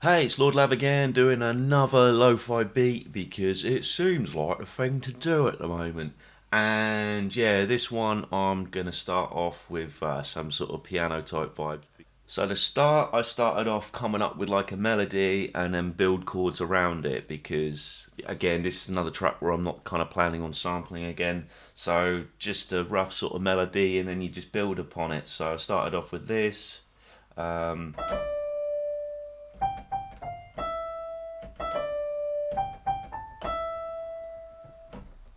Hey, it's Lord Lav again doing another lo-fi beat because it seems like the thing to do at the moment. And yeah, this one I'm going to start off with some sort of piano type vibe. So to start, I started off coming up with like a melody and then build chords around it because again, this is another track where I'm not kind of planning on sampling again. So just a rough sort of melody and then you just build upon it. So I started off with this. Um,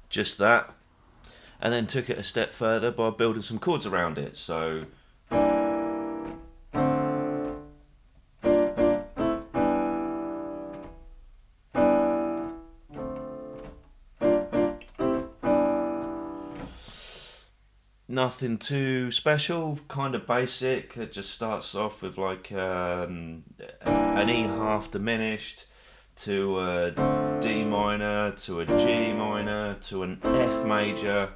just that, and then took it a step further by building some chords around it. So nothing too special, kind of basic. It just starts off with like an E half diminished to a D minor to a G minor to an F major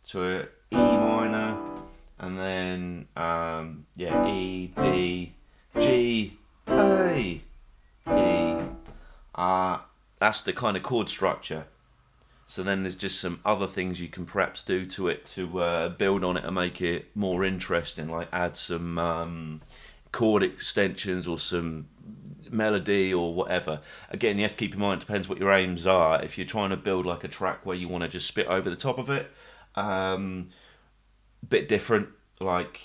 to a E minor, and then yeah, E D G A E. That's the kind of chord structure. So then there's just some other things you can perhaps do to it to build on it and make it more interesting, like add some chord extensions or some melody or whatever. Again, you have to keep in mind it depends what your aims are. If you're trying to build like a track where you want to just spit over the top of it, bit different. Like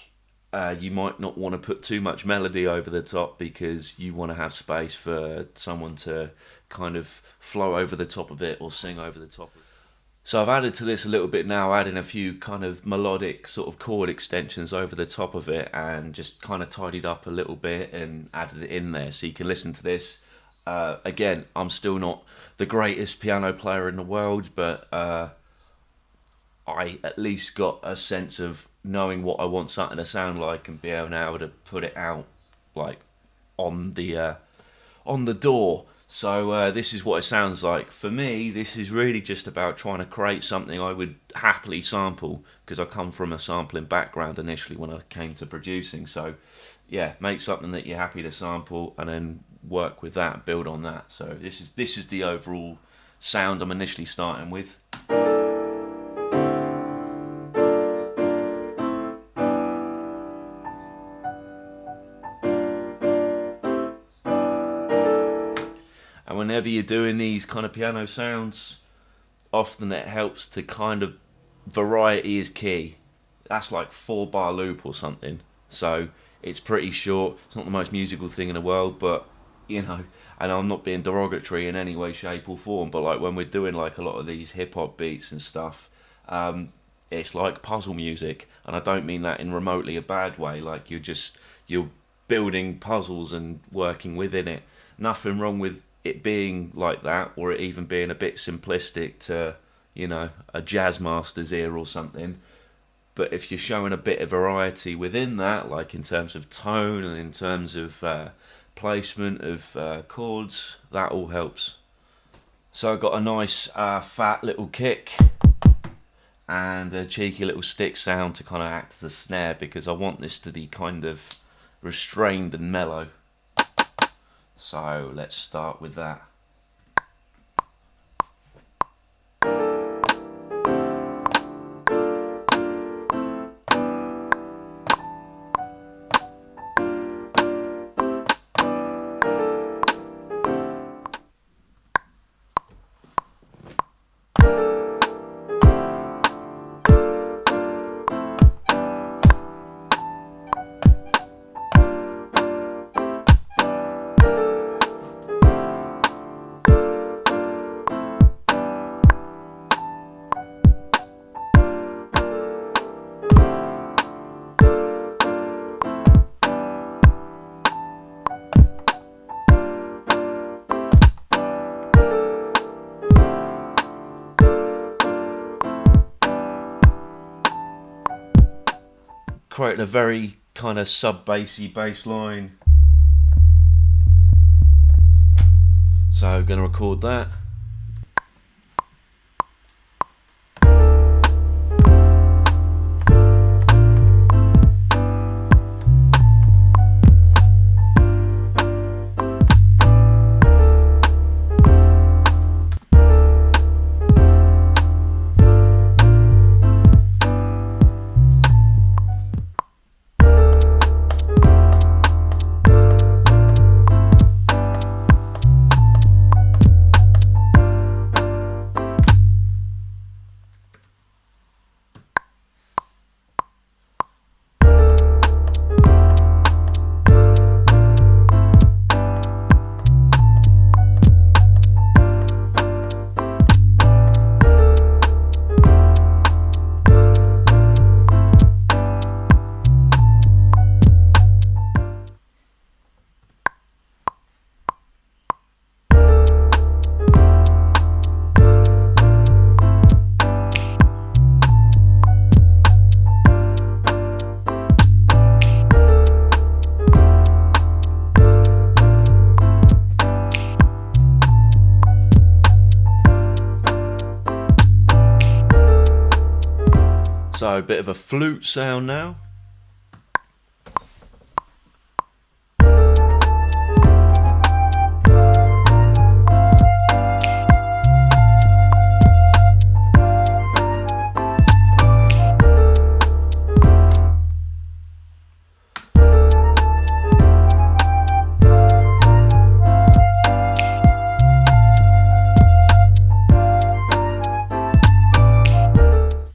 you might not want to put too much melody over the top because you want to have space for someone to kind of flow over the top of it or sing over the top of it. So I've added to this a little bit now, adding a few kind of melodic sort of chord extensions over the top of it and just kind of tidied up a little bit and added it in there so you can listen to this. Again, I'm still not the greatest piano player in the world, but I at least got a sense of knowing what I want something to sound like and being able to put it out like on the door. So this is what it sounds like. For me, this is really just about trying to create something I would happily sample because I come from a sampling background initially when I came to producing. So yeah, make something that you're happy to sample and then work with that, build on that. So this is the overall sound I'm initially starting with. And whenever you're doing these kind of piano sounds, often it helps to kind of variety is key. That's like 4 bar loop or something. So it's pretty short. It's not the most musical thing in the world, but you know, and I'm not being derogatory in any way, shape, or form. But like when we're doing like a lot of these hip hop beats and stuff, it's like puzzle music, and I don't mean that in remotely a bad way. Like you're building puzzles and working within it. Nothing wrong with it being like that, or it even being a bit simplistic to a jazz master's ear or something. But if you're showing a bit of variety within that, like in terms of tone and in terms of placement of chords, that all helps. So I got a nice fat little kick and a cheeky little stick sound to kind of act as a snare because I want this to be kind of restrained and mellow. So let's start with that. Creating a very kind of sub-bassy bass line. So I'm going to record that. So a bit of a flute sound now.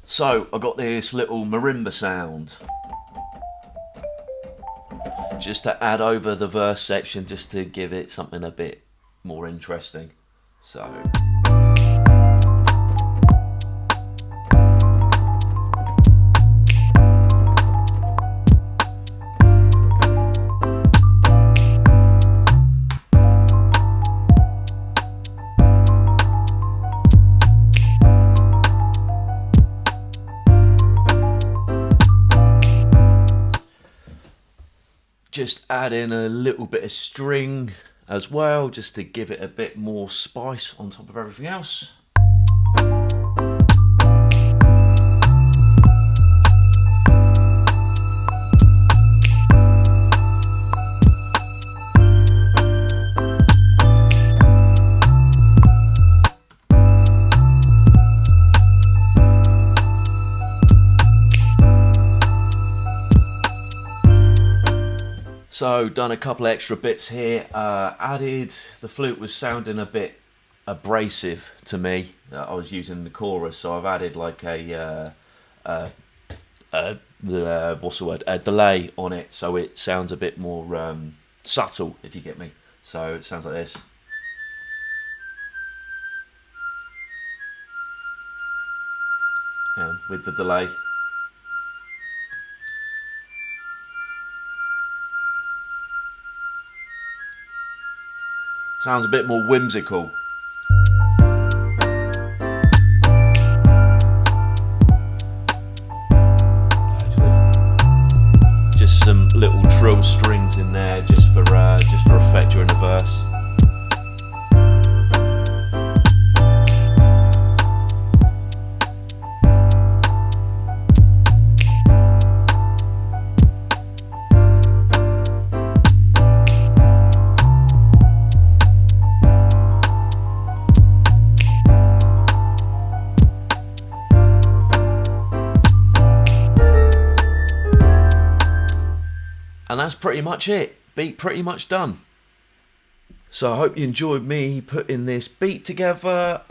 So I got this little marimba sound just to add over the verse section, just to give it something a bit more interesting. So just add in a little bit of string as well, just to give it a bit more spice on top of everything else. So done a couple extra bits here, added, the flute was sounding a bit abrasive to me. I was using the chorus, so I've added like a delay on it, so it sounds a bit more subtle, if you get me. So it sounds like this. And with the delay. Sounds a bit more whimsical. Just some little trill strings in there, just for effect during the verse. And that's pretty much it. Beat pretty much done. So I hope you enjoyed me putting this beat together.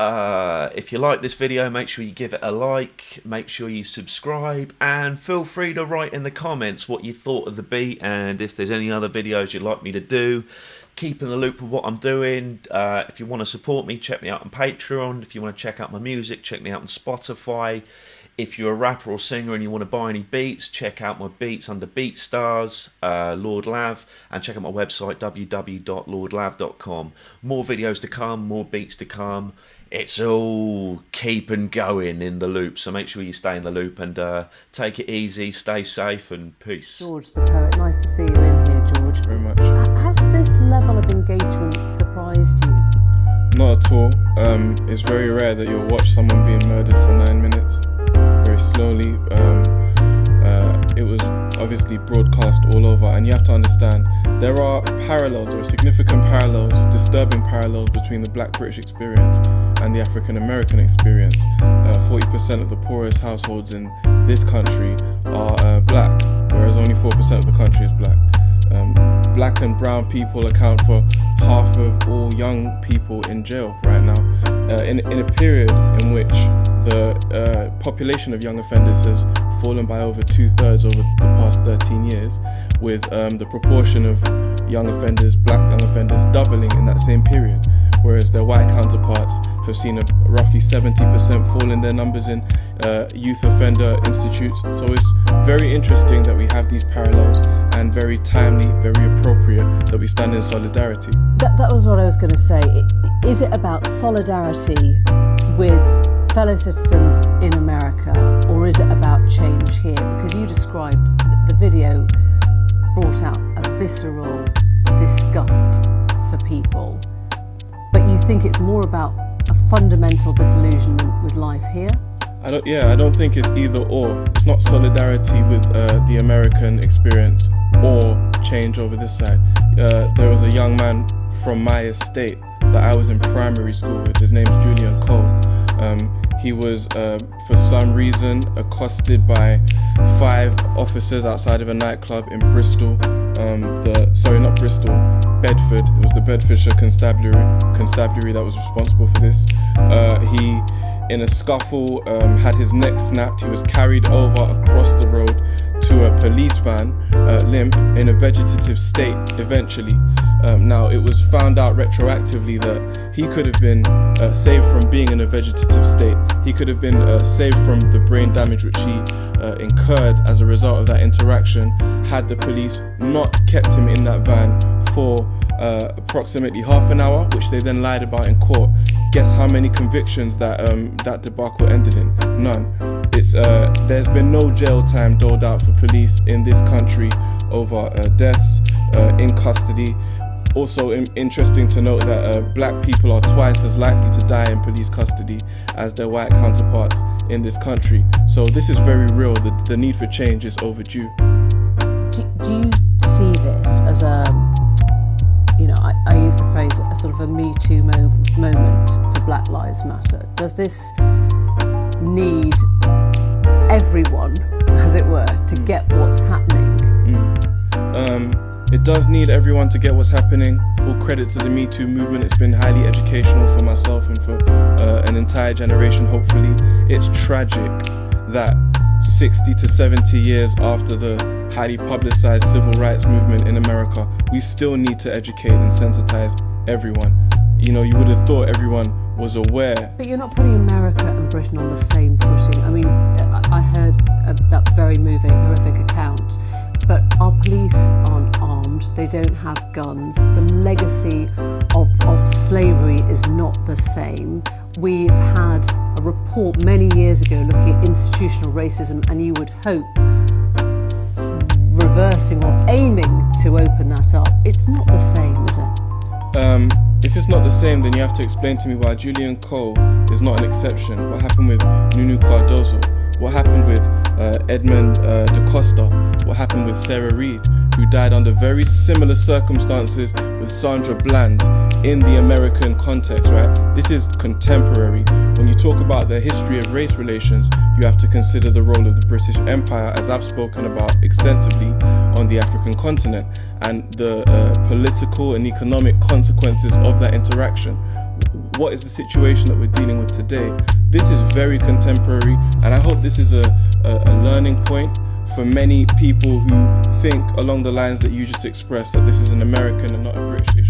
If you like this video, make sure you give it a like. Make sure you subscribe. And feel free to write in the comments what you thought of the beat. And if there's any other videos you'd like me to do. Keep in the loop with what I'm doing. If you want to support me, check me out on Patreon. If you want to check out my music, check me out on Spotify. If you're a rapper or singer and you want to buy any beats, check out my beats under BeatStars, Lord Lav, and check out my website, www.lordlav.com. More videos to come, more beats to come. It's all keeping going in the loop, so make sure you stay in the loop and take it easy, stay safe, and peace. George the poet, nice to see you in here, George. Very much. Has this level of engagement surprised you? Not at all. It's very rare that you'll watch someone being murdered for 9 minutes. Very slowly. It was obviously broadcast all over, and you have to understand there are parallels, there are significant parallels, disturbing parallels between the Black British experience and the African American experience. 40% of the poorest households in this country are black, whereas only 4% of the country is black. Black and brown people account for half of all young people in jail right now. In a period in which the population of young offenders has fallen by over 2/3 over the past 13 years, with the proportion of young offenders, black young offenders, doubling in that same period, whereas their white counterparts have seen a roughly 70% fall in their numbers in youth offender institutes. So it's very interesting that we have these parallels, and very timely, very appropriate that we stand in solidarity. That was what I was going to say. Is it about solidarity with fellow citizens in America, or is it about change here? Because you described the video brought out a visceral disgust for people, but you think it's more about a fundamental disillusionment with life here? I don't think it's either or. It's not solidarity with the American experience or change over this side. There was a young man from my estate that I was in primary school with. His name's Julian Cole. He was, for some reason, accosted by 5 officers outside of a nightclub in Bristol. Not Bristol, Bedford. It was the Bedfordshire Constabulary that was responsible for this. He, in a scuffle, had his neck snapped. He was carried over across the road to a police van, limp, in a vegetative state eventually. Now, it was found out retroactively that he could have been saved from being in a vegetative state. He could have been saved from the brain damage which he incurred as a result of that interaction had the police not kept him in that van for approximately half an hour, which they then lied about in court. Guess how many convictions that debacle ended in? None. There's been no jail time doled out for police in this country over deaths in custody. Also interesting to note that black people are twice as likely to die in police custody as their white counterparts in this country. So this is very real. The need for change is overdue. Do you see this as I use the phrase, a sort of a Me Too moment for Black Lives Matter? Does this need everyone, as it were, to get what's happening? It does need everyone to get what's happening. All credit to the Me Too movement. It's been highly educational for myself and for an entire generation, hopefully. It's tragic that 60 to 70 years after the highly publicized civil rights movement in America, we still need to educate and sensitize everyone. You would have thought everyone was aware. But you're not putting America and Britain on the same footing. I mean, I heard that very moving, horrific account, but our police aren't armed, they don't have guns, the legacy of slavery is not the same. We've had a report many years ago looking at institutional racism, and you would hope reversing or aiming to open that up. It's not the same, is it? If it's not the same, then you have to explain to me why Julian Cole is not an exception. What happened with Nunu Cardozo? What happened with Edmund DaCosta? What happened with Sarah Reid, who died under very similar circumstances with Sandra Bland in the American context, right? This is contemporary. When you talk about the history of race relations, you have to consider the role of the British Empire, as I've spoken about extensively on the African continent, and the political and economic consequences of that interaction. What is the situation that we're dealing with today? This is very contemporary, and I hope this is a learning point for many people who think along the lines that you just expressed, that this is an American and not a British issue.